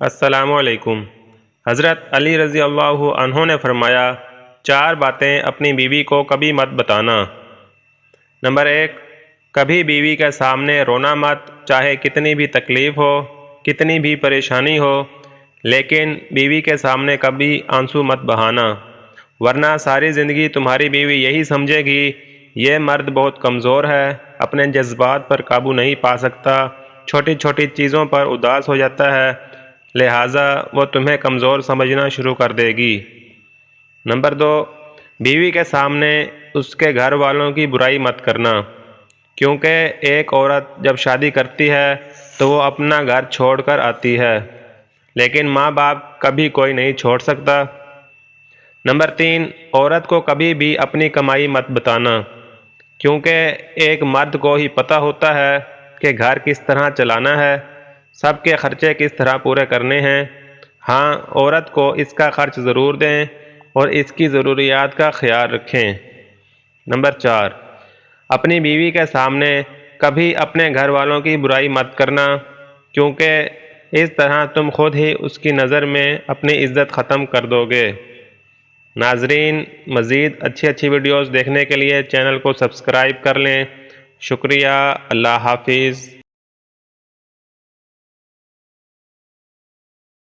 السلام علیکم۔ حضرت علی رضی اللہ عنہ نے فرمایا، 4 باتیں اپنی بیوی کو کبھی مت بتانا۔ نمبر 1، کبھی بیوی کے سامنے رونا مت، چاہے کتنی بھی تکلیف ہو، کتنی بھی پریشانی ہو، لیکن بیوی کے سامنے کبھی آنسو مت بہانا، ورنہ ساری زندگی تمہاری بیوی یہی سمجھے گی یہ مرد بہت کمزور ہے، اپنے جذبات پر قابو نہیں پا سکتا، چھوٹی چھوٹی چیزوں پر اداس ہو جاتا ہے، لہٰذا وہ تمہیں کمزور سمجھنا شروع کر دے گی۔ نمبر 2، بیوی کے سامنے اس کے گھر والوں کی برائی مت کرنا، کیونکہ ایک عورت جب شادی کرتی ہے تو وہ اپنا گھر چھوڑ کر آتی ہے، لیکن ماں باپ کبھی کوئی نہیں چھوڑ سکتا۔ نمبر 3، عورت کو کبھی بھی اپنی کمائی مت بتانا، کیونکہ ایک مرد کو ہی پتہ ہوتا ہے کہ گھر کس طرح چلانا ہے، سب کے خرچے کس طرح پورے کرنے ہیں۔ ہاں، عورت کو اس کا خرچ ضرور دیں اور اس کی ضروریات کا خیال رکھیں۔ نمبر 4، اپنی بیوی کے سامنے کبھی اپنے گھر والوں کی برائی مت کرنا، کیونکہ اس طرح تم خود ہی اس کی نظر میں اپنی عزت ختم کر دو گے۔ ناظرین، مزید اچھی ویڈیوز دیکھنے کے لیے چینل کو سبسکرائب کر لیں۔ شکریہ، اللہ حافظ۔